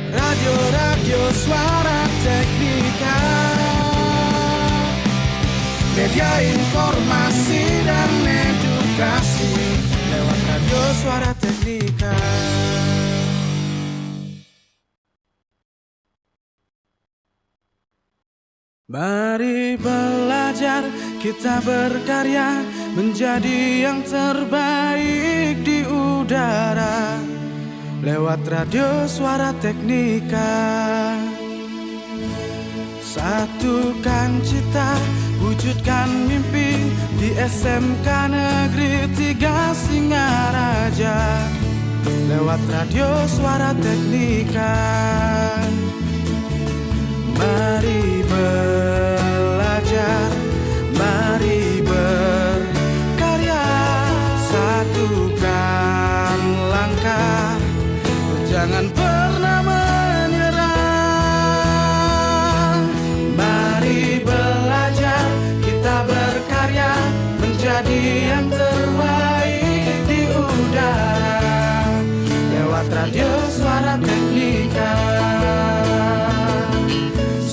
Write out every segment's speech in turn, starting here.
Radio Suara Teknika, media informasi dan edukasi lewat Radio Suara Teknika. Mari belajar, kita berkarya menjadi yang terbaik di udara lewat Radio Suara Teknika. Satukan cita, wujudkan mimpi di SMK Negeri 3 Singaraja lewat Radio Suara Teknika. Mari belajar, mari berkarya, satukan langkah, jangan pernah menyerah. Mari belajar, kita berkarya menjadi yang terbaik di udara lewat Radio Suara Teknika.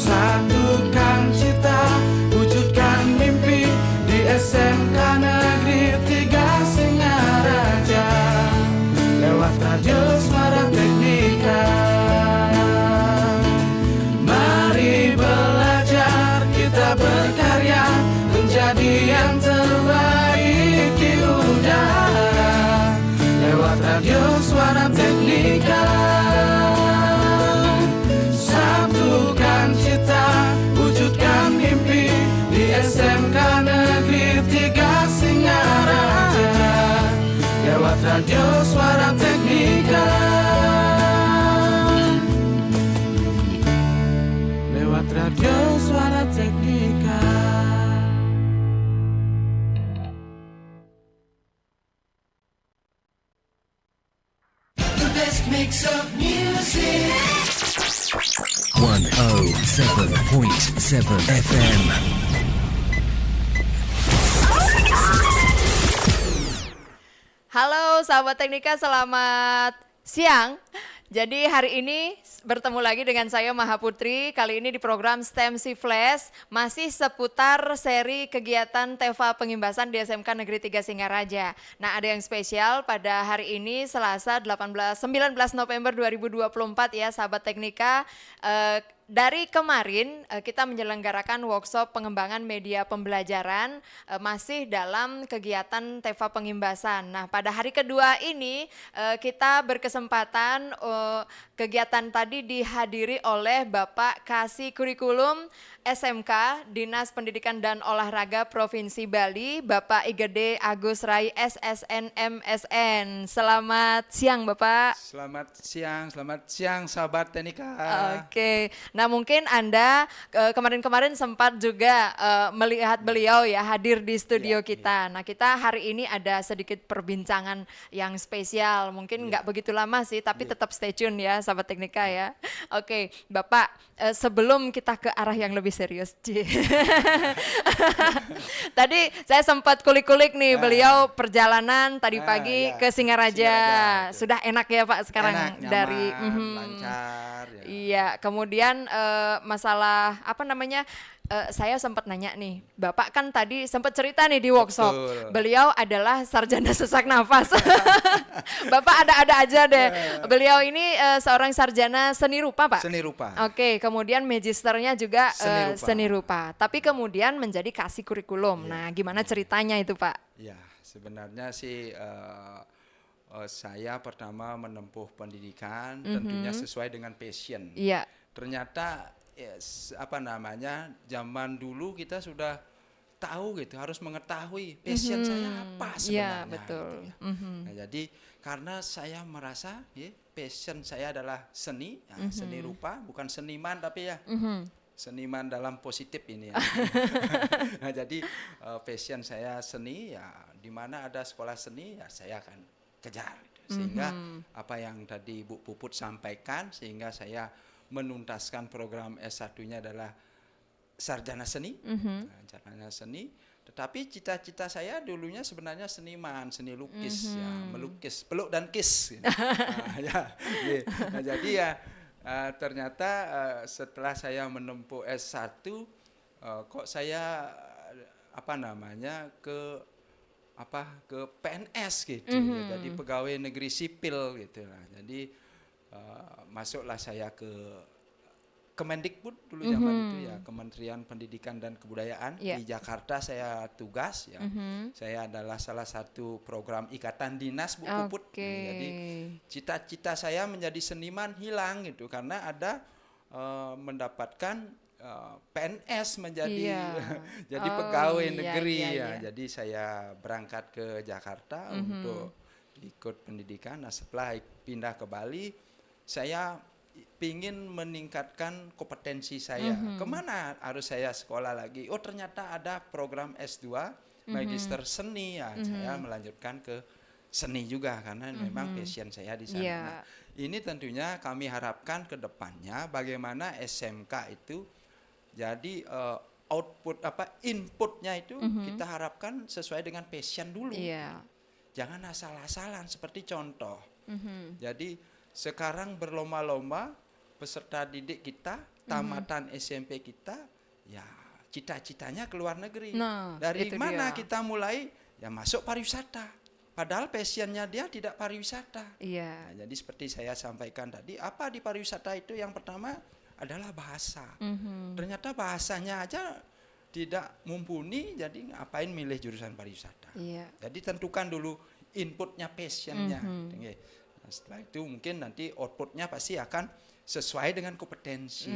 Satukan cita, wujudkan mimpi di SMK Negeri 3 Singaraja lewat Radio Suara Teknika. Mari belajar, kita berkarya menjadi yang terbaik di udara lewat Radio Suara Teknika. Satukan cita, wujudkan mimpi di SMK Negeri 3 Singaraja lewat Radio Suara Teknika. Lewat Radio Suara Teknika. The best mix of music. 107.7 FM. Halo sahabat Teknika, selamat siang. Jadi hari ini bertemu lagi dengan saya Maha Putri, kali ini di program STEM Si Flash, masih seputar seri kegiatan TEVA Pengimbasan di SMK Negeri 3 Singaraja. Nah, ada yang spesial pada hari ini Selasa 19 November 2024 ya sahabat Teknika. Dari kemarin kita menyelenggarakan workshop pengembangan media pembelajaran masih dalam kegiatan TEVA Pengimbasan. Nah, pada hari kedua ini kita berkesempatan kegiatan tadi dihadiri oleh Bapak Kasih Kurikulum SMK Dinas Pendidikan dan Olahraga Provinsi Bali, Bapak Igede Agus Rai SSN MSN. Selamat siang Bapak. Selamat siang sahabat Teknika. Oke, nah mungkin Anda kemarin-kemarin sempat juga melihat beliau ya hadir di studio kita. Nah kita hari ini ada sedikit perbincangan yang spesial, mungkin nggak begitu lama sih, tapi tetap stay tune ya sahabat Teknika ya. Oke, Bapak sebelum kita ke arah yang lebih serius, tadi saya sempat kulik-kulik nih beliau perjalanan tadi pagi ke Singaraja. Sudah enak ya Pak sekarang enak, nyaman, dari lancar. Ya. Iya, kemudian masalah apa namanya? Saya sempat nanya nih, Bapak kan tadi sempat cerita nih di workshop, beliau adalah sarjana sesak nafas. Bapak ada-ada aja deh. Beliau ini seorang sarjana seni rupa, Pak. Seni rupa. Oke, kemudian magisternya juga seni rupa. Tapi kemudian menjadi kasih kurikulum. Nah, gimana ceritanya itu, Pak? Ya, sebenarnya sih saya pertama menempuh pendidikan tentunya sesuai dengan passion. Iya. Ternyata zaman dulu kita sudah tahu gitu, harus mengetahui passion saya apa sebenarnya. Iya, betul. Gitu ya. Nah, jadi karena saya merasa passion saya adalah seni, seni rupa, bukan seniman tapi ya seniman dalam positif ini ya. Nah, jadi passion saya seni ya, di mana ada sekolah seni ya saya akan kejar. Sehingga apa yang tadi Bu Puput sampaikan, sehingga saya menuntaskan program S1-nya adalah sarjana seni, sarjana seni. Tetapi cita-cita saya dulunya sebenarnya seniman, seni lukis, ya, melukis, peluk dan kis. Nah, jadi ya Ternyata setelah saya menempuh S1 kok saya apa namanya ke PNS gitu ya, jadi pegawai negeri sipil gitu lah. Jadi masuklah saya ke Kemendikbud dulu zaman itu ya, Kementerian Pendidikan dan Kebudayaan. Yeah. Di Jakarta saya tugas ya. Saya adalah salah satu program ikatan dinas Bu Puput. Oke. Jadi cita-cita saya menjadi seniman hilang gitu karena ada mendapatkan PNS menjadi jadi pegawai negeri ya. Jadi saya berangkat ke Jakarta untuk ikut pendidikan. Nah, setelah pindah ke Bali, saya pingin meningkatkan kompetensi saya. Kemana harus saya sekolah lagi? Oh, ternyata ada program S2 Magister Seni ya. Saya melanjutkan ke seni juga karena memang passion saya di sana. Nah, ini tentunya kami harapkan ke depannya bagaimana SMK itu jadi output inputnya itu kita harapkan sesuai dengan passion dulu. Jangan asal-asalan seperti contoh. Jadi sekarang berlomba-lomba peserta didik kita, tamatan SMP kita, ya cita-citanya ke luar negeri. Nah, dari mana dia. kita mulai? Ya masuk pariwisata. Padahal passionnya dia tidak pariwisata. Nah, jadi seperti saya sampaikan tadi, apa di pariwisata itu yang pertama adalah bahasa. Ternyata bahasanya aja tidak mumpuni, jadi ngapain milih jurusan pariwisata? Jadi tentukan dulu inputnya, passionnya. Nah, setelah itu mungkin nanti outputnya pasti akan sesuai dengan kompetensi.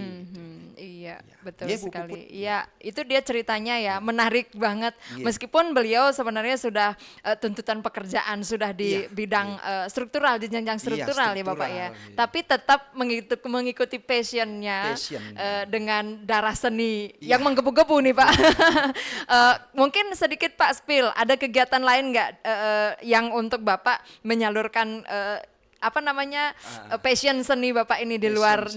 Iya, Ya. betul Iya, Bu sekali. Puput. Iya, itu dia ceritanya ya, menarik banget. Meskipun beliau sebenarnya sudah tuntutan pekerjaan sudah di bidang struktural, di jenjang struktural ya Bapak ya. Struktural, iya. Tapi tetap mengikuti passionnya dengan darah seni yang menggebu-gebu nih Pak. Mungkin sedikit Pak spill, ada kegiatan lain nggak yang untuk Bapak menyalurkan passion seni Bapak ini di luar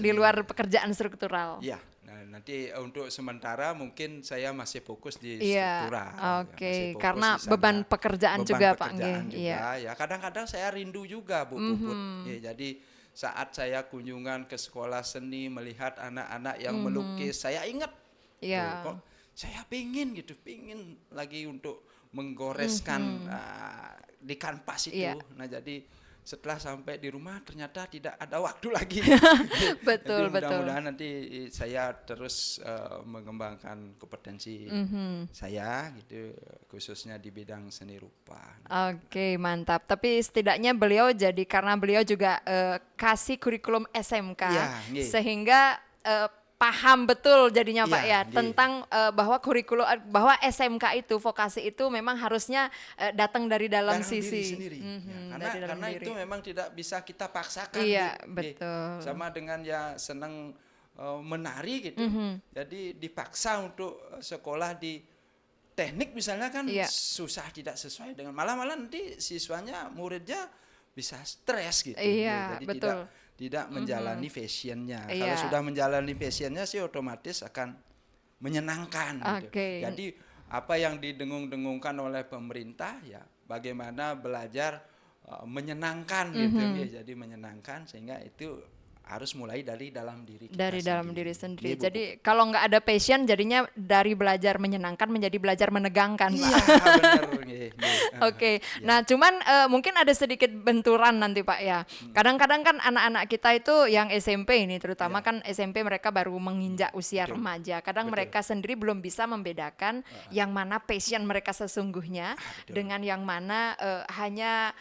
pekerjaan struktural? Iya. Nah, nanti untuk sementara mungkin saya masih fokus di struktural. Oke, karena beban pekerjaan juga Pak. Ya, kadang-kadang saya rindu juga Bu Puput. Ya, jadi saat saya kunjungan ke sekolah seni melihat anak-anak yang melukis, saya ingat. Kok saya pingin lagi untuk menggoreskan di kanvas itu. Nah, jadi setelah sampai di rumah ternyata tidak ada waktu lagi. Betul. Mudah-mudahan nanti saya terus mengembangkan kompetensi saya gitu, khususnya di bidang seni rupa. Oke, mantap. Tapi setidaknya beliau jadi karena beliau juga kasih kurikulum SMK sehingga paham betul jadinya Pak ya tentang bahwa kurikulum bahwa SMK itu vokasi itu memang harusnya datang dari dalam sisi diri sendiri. Karena itu memang tidak bisa kita paksakan. Betul. Sama dengan ya senang menari gitu. Jadi dipaksa untuk sekolah di teknik misalnya kan susah, tidak sesuai dengan malah nanti siswanya muridnya bisa stres gitu. Jadi betul. tidak menjalani passionnya. Kalau sudah menjalani passionnya sih otomatis akan menyenangkan. Gitu. Jadi apa yang didengung-dengungkan oleh pemerintah ya bagaimana belajar menyenangkan gitu ya. Jadi menyenangkan sehingga itu harus mulai dari dalam diri kita sendiri. Jadi kalau nggak ada passion jadinya dari belajar menyenangkan menjadi belajar menegangkan Pak. Iya benar. Oke. Nah cuman mungkin ada sedikit benturan nanti Pak ya. Kadang-kadang kan anak-anak kita itu yang SMP ini terutama kan SMP mereka baru menginjak usia remaja. Kadang mereka sendiri belum bisa membedakan yang mana passion mereka sesungguhnya dengan yang mana hanya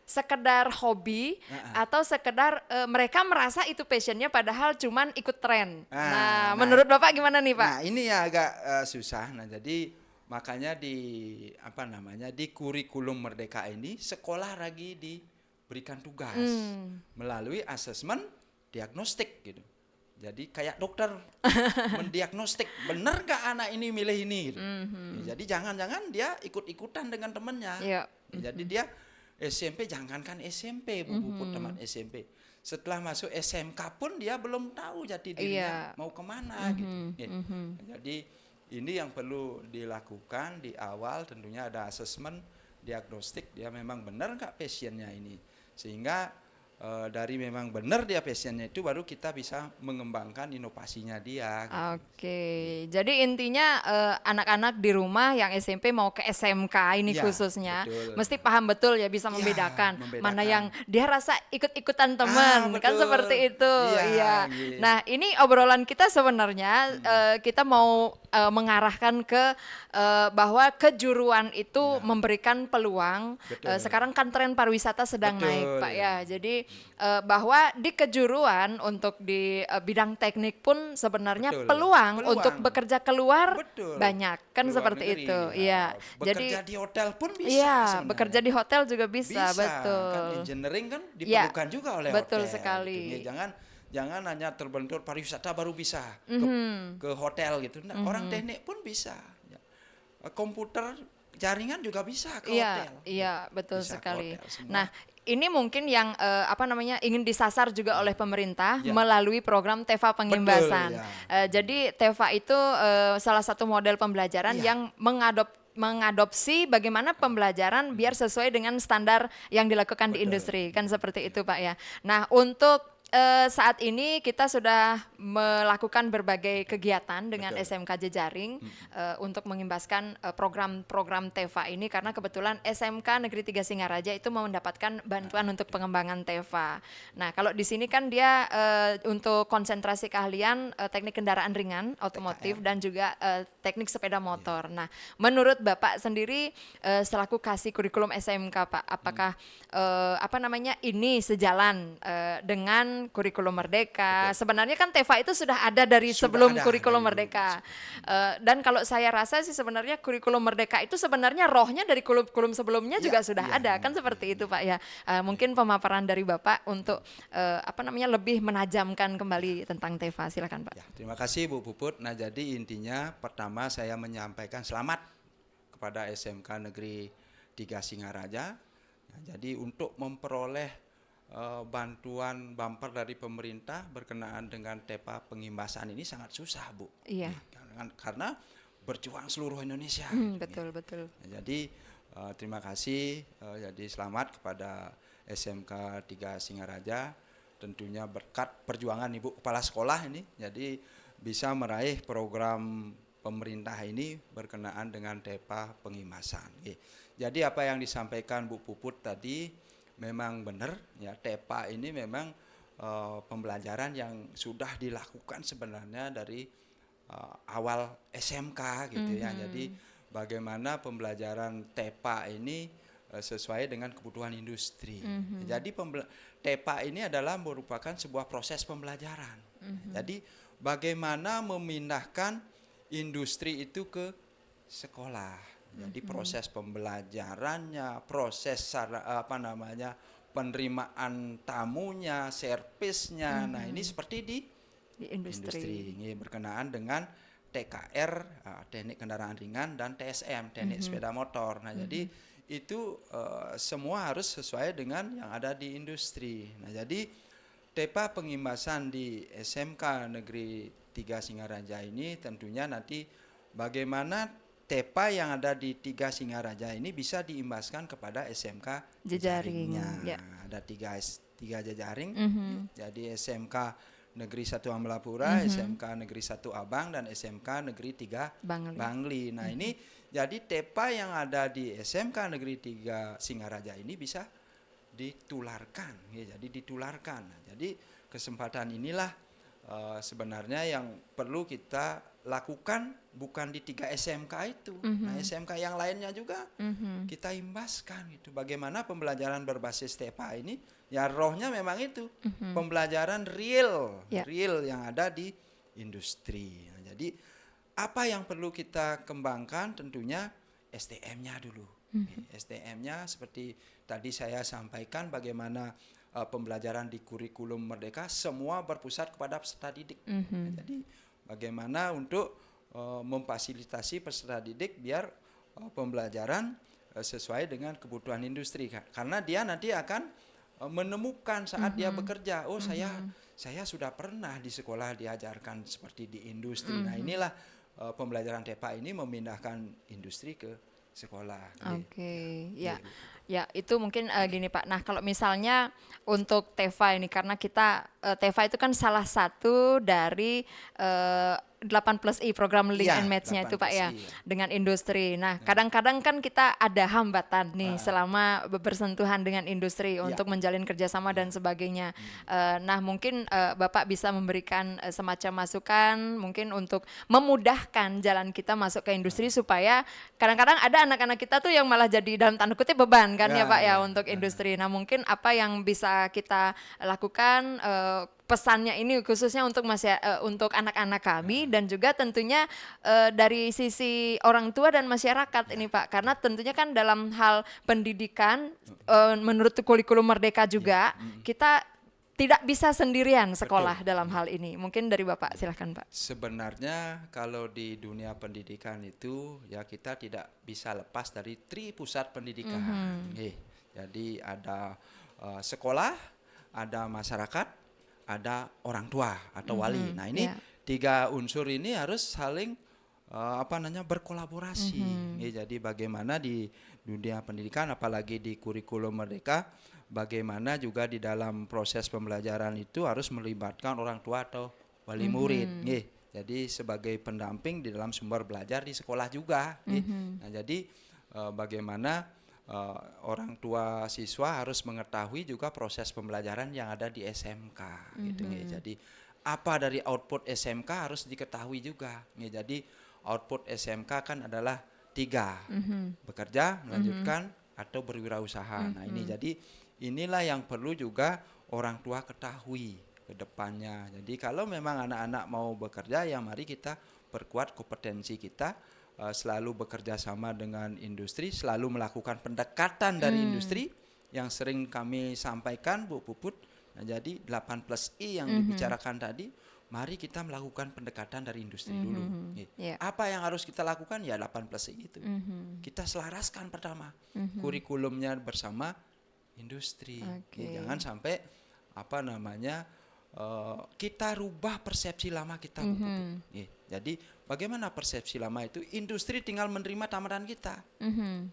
sekedar hobi atau sekedar mereka merasa itu passionnya padahal cuman ikut tren. Nah, menurut Bapak gimana nih Pak? Nah ini ya agak susah. Nah jadi makanya di kurikulum Merdeka ini sekolah lagi diberikan tugas melalui asesmen diagnostik gitu. Jadi kayak dokter mendiagnostik benar gak anak ini milih ini gitu. Jadi jangan-jangan dia ikut-ikutan dengan temennya. Jadi dia SMP, jangankan SMP, Bu Puput teman SMP. Setelah masuk SMK pun dia belum tahu jati dirinya mau kemana gitu. Jadi ini yang perlu dilakukan di awal, tentunya ada asesmen diagnostik dia memang benar nggak passionnya ini. Sehingga dari memang benar dia passionnya itu baru kita bisa mengembangkan inovasinya dia. Gitu. Oke, jadi intinya anak-anak di rumah yang SMP mau ke SMK ini Ya, khususnya betul. mesti paham betul ya bisa Ya, membedakan mana membedakan. yang dia rasa ikut-ikutan teman kan betul. seperti itu. Iya, Iya. gitu. Nah, ini obrolan kita sebenarnya kita mau mengarahkan ke bahwa kejuruan itu Ya. memberikan peluang. Betul. Sekarang kan tren pariwisata sedang Betul, naik, Pak ya. ya. Jadi bahwa di kejuruan untuk di bidang teknik pun sebenarnya Betul. peluang Peluang. untuk bekerja keluar Betul. banyak kan Keluar seperti negeri, itu. ya. Iya. Bekerja di hotel pun bisa. Iya, sebenarnya. bekerja di hotel juga bisa, Bisa, betul. kan engineering kan Ya, diperlukan juga oleh betul hotel. sekali. Gitu. Jangan hanya terbentur pariwisata baru bisa Mhm. ke hotel gitu. Nah, orang teknik pun bisa. Ya. Komputer jaringan juga bisa ke Iya, hotel. iya, betul Bisa ke sekali. hotel semua. Nah, ini mungkin yang ingin disasar juga oleh pemerintah Ya. melalui program TEFA Pengimbasan. ya. Jadi TEFA itu salah satu model pembelajaran Ya. yang mengadopsi bagaimana pembelajaran biar sesuai dengan standar yang dilakukan di Betul. industri, kan seperti itu, Pak ya. Nah, untuk saat ini kita sudah melakukan berbagai kegiatan dengan Betul. SMK Jejaring untuk mengimbaskan program-program TEFA ini karena kebetulan SMK Negeri 3 Singaraja itu mau mendapatkan bantuan untuk pengembangan TEFA. Nah, kalau di sini kan dia untuk konsentrasi keahlian teknik kendaraan ringan, otomotif dan juga teknik sepeda motor. Nah, menurut Bapak sendiri selaku kasih kurikulum SMK, Pak, apakah ini sejalan dengan kurikulum Merdeka? Sebenarnya kan TEFA itu sudah ada dari Sudah sebelum ada kurikulum dari dulu. Merdeka. Dan kalau saya rasa sih sebenarnya kurikulum Merdeka itu sebenarnya rohnya dari kurikulum sebelumnya juga sudah ada, kan seperti itu, Pak ya. Mungkin pemaparan dari Bapak untuk lebih menajamkan kembali tentang TEFA, silakan, Pak. Ya, terima kasih Bu Puput. Nah, jadi intinya pertama saya menyampaikan selamat kepada SMK Negeri 3 Singaraja. Nah, jadi untuk memperoleh bantuan bumper dari pemerintah berkenaan dengan TEPA pengimbasan ini sangat susah, Bu. Iya. Karena berjuang seluruh Indonesia. Betul, betul. Nah, jadi terima kasih. Jadi selamat kepada SMK 3 Singaraja. Tentunya berkat perjuangan Ibu Kepala Sekolah ini, jadi bisa meraih program pemerintah ini berkenaan dengan TEPA pengimbasan. Jadi apa yang disampaikan Bu Puput tadi memang benar, ya TEPA ini memang pembelajaran yang sudah dilakukan sebenarnya dari awal SMK gitu ya. Jadi bagaimana pembelajaran TEPA ini sesuai dengan kebutuhan industri. Jadi TEPA ini adalah merupakan sebuah proses pembelajaran. Jadi bagaimana memindahkan industri itu ke sekolah. Jadi proses pembelajarannya, proses penerimaan tamunya, servisnya. Nah, ini seperti di industri. Ini berkenaan dengan TKR, teknik kendaraan ringan, dan TSM, teknik sepeda motor. Nah, jadi itu semua harus sesuai dengan yang ada di industri. Nah, jadi TEPA pengimbasan di SMK Negeri 3 Singaraja ini tentunya nanti bagaimana TEPA yang ada di 3 Singaraja ini bisa diimbaskan kepada SMK Jejaringnya. jejaringnya. Ada tiga jejaring. Jadi SMK Negeri 1 Ambalapura, SMK Negeri 1 Abang, dan SMK Negeri 3 Bangli. Nah, ini jadi TEPA yang ada di SMK Negeri 3 Singaraja ini bisa ditularkan, ya, jadi ditularkan. Nah, jadi kesempatan inilah sebenarnya yang perlu kita lakukan, bukan di 3 SMK itu. Nah, SMK yang lainnya juga kita imbaskan gitu. Bagaimana pembelajaran berbasis TEPA ini, ya rohnya memang itu, pembelajaran real yang ada di industri. Nah, jadi apa yang perlu kita kembangkan tentunya SDM-nya dulu. SDM-nya seperti tadi saya sampaikan bagaimana pembelajaran di kurikulum Merdeka semua berpusat kepada peserta didik. Nah, jadi bagaimana untuk memfasilitasi peserta didik biar pembelajaran sesuai dengan kebutuhan industri, karena dia nanti akan menemukan saat dia bekerja, oh saya sudah pernah di sekolah diajarkan seperti di industri. Nah, inilah pembelajaran TEPA ini memindahkan industri ke sekolah. Oke, ya. Ya, itu mungkin gini Pak. Nah, kalau misalnya untuk Teva ini, karena kita Teva itu kan salah satu dari 8+I program Link Iya, and Match-nya itu Pak ya, 8+I, ya. dengan industri. Nah, kadang-kadang kan kita ada hambatan nih selama bersentuhan dengan industri untuk menjalin kerjasama dan sebagainya. Nah, mungkin Bapak bisa memberikan semacam masukan mungkin untuk memudahkan jalan kita masuk ke industri supaya kadang-kadang ada anak-anak kita tuh yang malah jadi dalam tanda kutip beban kan ya Pak ya untuk industri. Nah, mungkin apa yang bisa kita lakukan pesannya ini khususnya untuk untuk anak-anak kami dan juga tentunya dari sisi orang tua dan masyarakat ini Pak, karena tentunya kan dalam hal pendidikan menurut kurikulum Merdeka juga kita tidak bisa sendirian sekolah dalam hal ini. Mungkin dari Bapak silahkan Pak. Sebenarnya kalau di dunia pendidikan itu ya kita tidak bisa lepas dari pusat pendidikan. Jadi ada sekolah, ada masyarakat, ada orang tua atau wali. Nah ini tiga unsur ini harus saling berkolaborasi. Jadi bagaimana di dunia pendidikan, apalagi di kurikulum Merdeka, bagaimana juga di dalam proses pembelajaran itu harus melibatkan orang tua atau wali murid. Jadi sebagai pendamping di dalam sumber belajar di sekolah juga. Nah jadi bagaimana orang tua siswa harus mengetahui juga proses pembelajaran yang ada di SMK. Gitu, jadi apa dari output SMK harus diketahui juga. Jadi output SMK kan adalah 3, bekerja, melanjutkan, atau berwirausaha. Nah ini jadi inilah yang perlu juga orang tua ketahui ke depannya. Jadi kalau memang anak-anak mau bekerja, ya mari kita perkuat kompetensi kita, selalu bekerja sama dengan industri, selalu melakukan pendekatan dari industri yang sering kami sampaikan Bu Puput. Nah, jadi 8+I yang dibicarakan tadi, mari kita melakukan pendekatan dari industri dulu. Apa yang harus kita lakukan? Ya 8+I itu. Kita selaraskan pertama kurikulumnya bersama industri. Jangan sampai kita rubah persepsi lama kita. Jadi bagaimana persepsi lama itu? Industri tinggal menerima tamaran kita.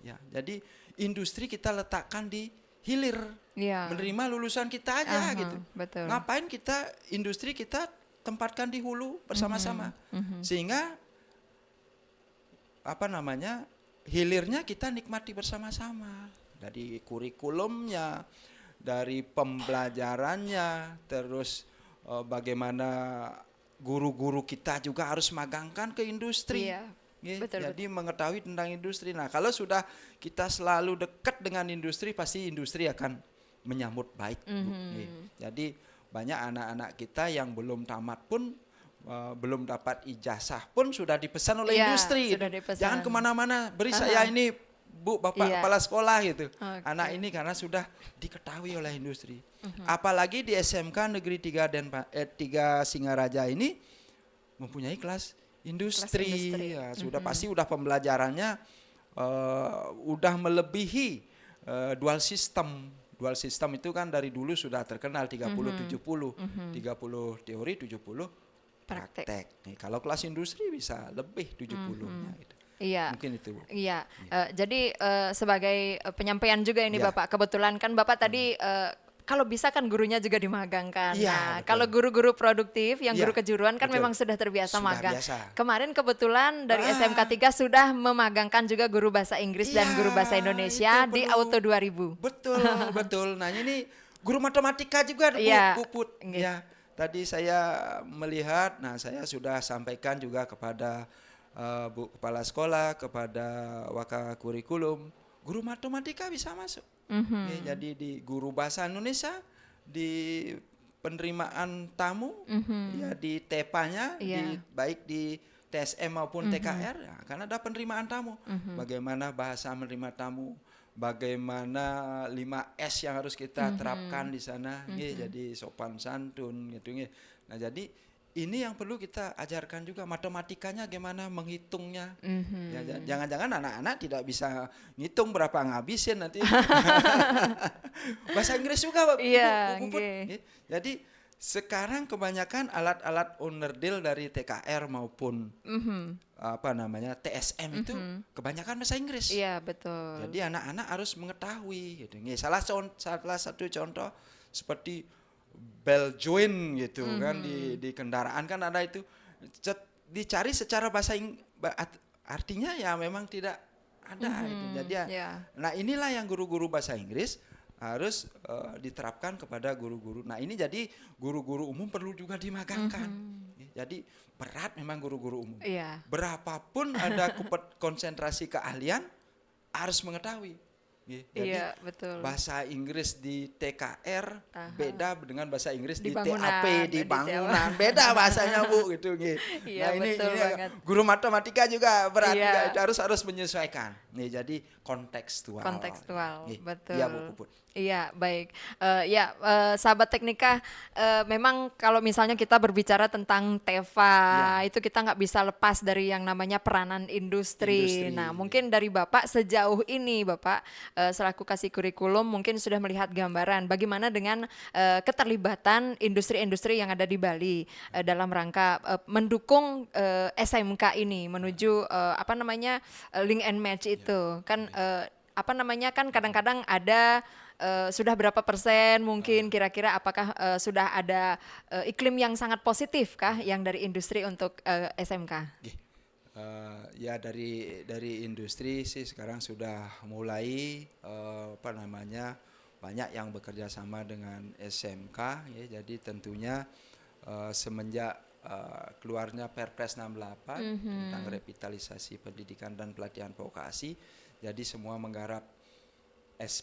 Ya, jadi industri kita letakkan di hilir, menerima lulusan kita aja gitu. Betul. Ngapain kita industri kita tempatkan di hulu bersama-sama, sehingga hilirnya kita nikmati bersama-sama. Dari kurikulumnya, dari pembelajarannya, terus bagaimana guru-guru kita juga harus magangkan ke industri. Jadi mengetahui tentang industri. Nah kalau sudah kita selalu dekat dengan industri, pasti industri akan menyambut baik. Jadi banyak anak-anak kita yang belum tamat pun, belum dapat ijazah pun sudah dipesan oleh industri. Jangan kemana-mana, beri saya ini Bu, Bapak kepala sekolah gitu. Anak ini karena sudah diketahui oleh industri. Apalagi di SMK Negeri 3 Singaraja ini mempunyai kelas industri. Ya, sudah pasti udah pembelajarannya udah melebihi dual system. Dual system itu kan dari dulu sudah terkenal 30-70. 30 teori, 70 praktek. Nih, kalau kelas industri bisa lebih 70-nya gitu. Mungkin itu. Jadi sebagai penyampaian juga ini Bapak, kebetulan kan Bapak tadi kalau bisa kan gurunya juga dimagangkan. Kalau guru-guru produktif yang guru kejuruan kan memang sudah terbiasa magang. Kemarin kebetulan dari SMK 3 sudah memagangkan juga guru bahasa Inggris dan guru bahasa Indonesia di Auto 2000. Betul. Nah ini guru matematika juga Bu Puput. Tadi saya melihat, saya sudah sampaikan juga kepada Bu Kepala Sekolah, kepada Waka Kurikulum, guru matematika bisa masuk. Jadi di guru bahasa Indonesia, di penerimaan tamu, di TEPA-nya, baik di TSM maupun TKR, karena ada penerimaan tamu. Bagaimana bahasa menerima tamu, bagaimana 5S yang harus kita terapkan di sana, jadi sopan santun gitu. Nah jadi ini yang perlu kita ajarkan juga, matematikanya gimana menghitungnya. Jangan-jangan anak-anak tidak bisa ngitung berapa ngabisin nanti. Bahasa Inggris juga Pak. Jadi Sekarang kebanyakan alat-alat onderdil dari TKR maupun TSM itu kebanyakan bahasa Inggris. Iya, betul. Jadi anak-anak harus mengetahui gitu. Salah satu contoh seperti bell joint gitu kan di kendaraan kan ada itu dicari secara artinya ya memang tidak ada gitu. Jadi nah inilah yang guru-guru bahasa Inggris harus diterapkan kepada guru-guru. Nah ini jadi guru-guru umum perlu juga dimagangkan. Jadi berat memang guru-guru umum. Berapapun ada konsentrasi keahlian harus mengetahui. Jadi betul. bahasa Inggris di TKR beda dengan bahasa Inggris di bangunan, TAP, di bangunan. Beda bahasanya Bu gitu. Iya, Nah ini banget. guru matematika juga berat juga, harus menyesuaikan. Jadi kontekstual. Betul. Iya Bu Puput. Iya, baik. Sahabat Teknika, memang kalau misalnya kita berbicara tentang TEVA, itu kita nggak bisa lepas dari yang namanya peranan industri. Nah, mungkin dari Bapak sejauh ini, Bapak selaku kasih kurikulum mungkin sudah melihat gambaran bagaimana dengan keterlibatan industri-industri yang ada di Bali dalam rangka mendukung SMK ini menuju link and match itu. Kan kan kadang-kadang ada sudah berapa persen mungkin kira-kira apakah sudah ada iklim yang sangat positif kah yang dari industri untuk SMK? Ya dari industri sih sekarang sudah mulai banyak yang bekerja sama dengan SMK ya. Jadi tentunya semenjak keluarnya Perpres 68 tentang revitalisasi pendidikan dan pelatihan vokasi, jadi semua menggarap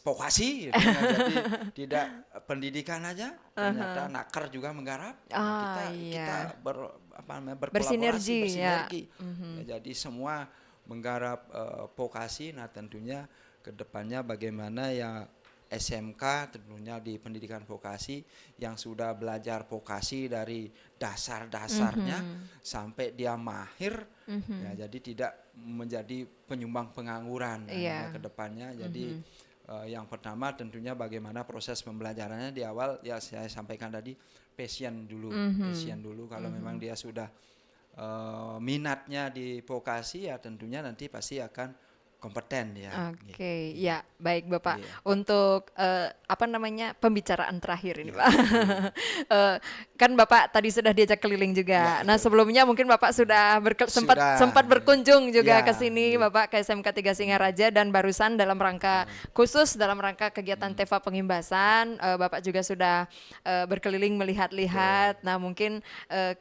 vokasi gitu. Jadi tidak pendidikan aja, ternyata Naker juga menggarap. Kita berkolaborasi, bersinergi. Jadi semua menggarap vokasi. Nah tentunya kedepannya bagaimana ya SMK tentunya di pendidikan vokasi yang sudah belajar vokasi dari dasar-dasarnya sampai dia mahir, ya jadi tidak menjadi penyumbang pengangguran ke depannya. Jadi yang pertama tentunya bagaimana proses pembelajarannya di awal ya saya sampaikan tadi passion dulu. Kalau memang dia sudah minatnya di vokasi ya tentunya nanti pasti akan kompeten ya. Oke, ya baik Bapak. Untuk pembicaraan terakhir ini Pak. Kan Bapak tadi sudah diajak keliling juga. Nah sebelumnya mungkin Bapak sudah sempat berkunjung juga ke sini Bapak ke SMK 3 Singaraja dan barusan dalam rangka khusus dalam rangka kegiatan TEVA Pengimbasan Bapak juga sudah berkeliling melihat-lihat. Nah mungkin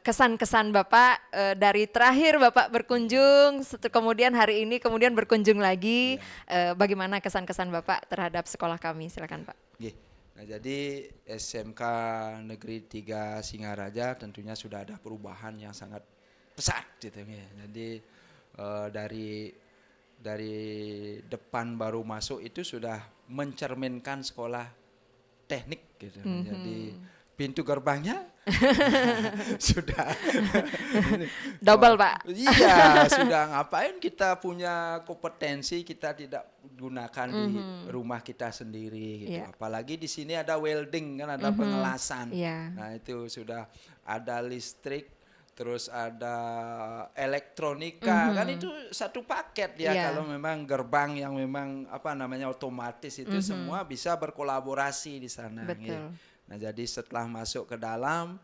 kesan-kesan Bapak dari terakhir Bapak berkunjung kemudian hari ini kemudian berkunjung lagi. Bagaimana kesan-kesan Bapak terhadap sekolah kami? Silakan Pak. Nah, jadi SMK Negeri 3 Singaraja tentunya sudah ada perubahan yang sangat pesat gitu ya. Jadi dari depan baru masuk itu sudah mencerminkan sekolah teknik gitu. Jadi pintu gerbangnya sudah double Pak. Iya, sudah ngapain kita punya kompetensi kita tidak gunakan di rumah kita sendiri gitu. Apalagi di sini ada welding kan ada pengelasan. Nah, itu sudah ada listrik, terus ada elektronika kan itu satu paket ya. Kalau memang gerbang yang memang otomatis itu semua bisa berkolaborasi di sana. Betul. Nah, jadi setelah masuk ke dalam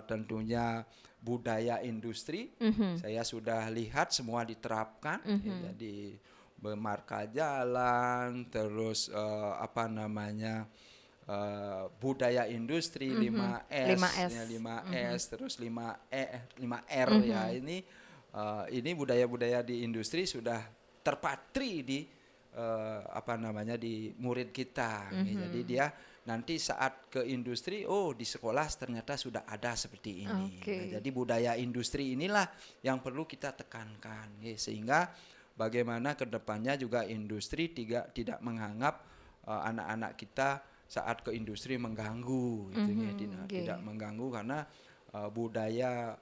tentunya budaya industri saya sudah lihat semua diterapkan ya, jadi marka jalan terus budaya industri 5S, 5S terus 5R ya ini budaya-budaya di industri sudah terpatri di di murid kita jadi dia nanti saat ke industri, di sekolah ternyata sudah ada seperti ini. Nah, jadi budaya industri inilah yang perlu kita tekankan, sehingga bagaimana kedepannya juga industri tidak menganggap anak-anak kita saat ke industri mengganggu, tidak mengganggu karena budaya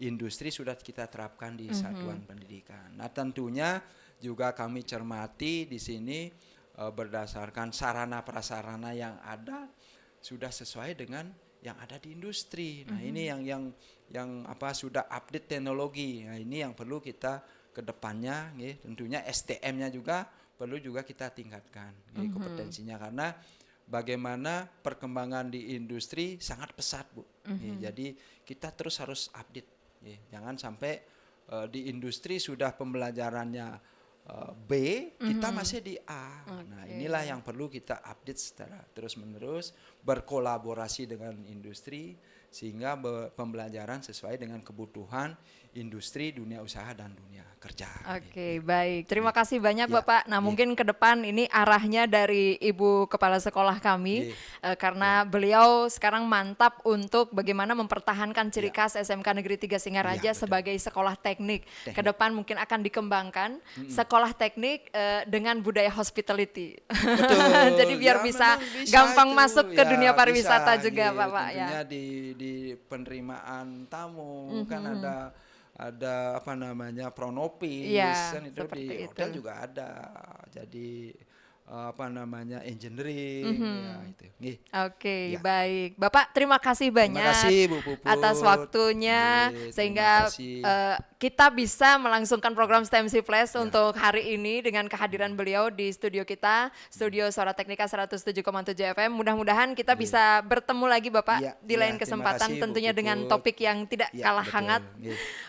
industri sudah kita terapkan di satuan pendidikan. Nah, tentunya juga kami cermati di sini. Berdasarkan sarana prasarana yang ada sudah sesuai dengan yang ada di industri. Nah, ini yang apa sudah update teknologi. Nah, ini yang perlu kita ke depannya tentunya SDM-nya juga perlu juga kita tingkatkan kompetensinya, karena bagaimana perkembangan di industri sangat pesat, Bu. Jadi kita terus harus update. Jangan sampai di industri sudah pembelajarannya B, kita masih di A. Nah, inilah yang perlu kita update secara terus-menerus, berkolaborasi dengan industri sehingga pembelajaran sesuai dengan kebutuhan industri, dunia usaha dan dunia kerja. Oke, baik. Terima kasih banyak Bapak. Nah, mungkin ke depan ini arahnya dari Ibu Kepala Sekolah kami karena beliau sekarang mantap untuk bagaimana mempertahankan ciri khas SMK Negeri 3 Singaraja sebagai sekolah teknik. Ke depan mungkin akan dikembangkan sekolah teknik dengan budaya hospitality. Betul. Jadi biar bisa gampang masuk ke dunia pariwisata juga, Bapak ya. Tentunya di penerimaan tamu kan ada apa namanya pronopis kan itu di hotel juga ada. Jadi apa namanya engineering itu. Oke, baik. Bapak terima kasih banyak Bu Puput atas waktunya sehingga kita bisa melangsungkan program STEMC Flash untuk hari ini dengan kehadiran beliau di studio kita, Studio Suara Teknika 107,7 FM. Mudah-mudahan kita bisa bertemu lagi Bapak di lain kesempatan tentunya dengan topik yang tidak kalah hangat.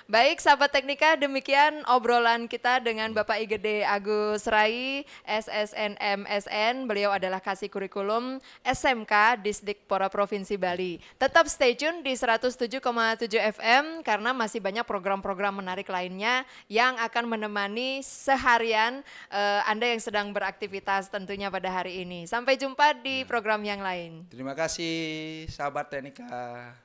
Baik sahabat Teknika, demikian obrolan kita dengan Bapak IGD Agus Rai, SSNMSN. Beliau adalah kasih kurikulum SMK Disdikpora Provinsi Bali. Tetap stay tune di 107,7 FM karena masih banyak program-program menarik lainnya yang akan menemani seharian Anda yang sedang beraktivitas tentunya pada hari ini. Sampai jumpa di program yang lain. Terima kasih sahabat Teknika.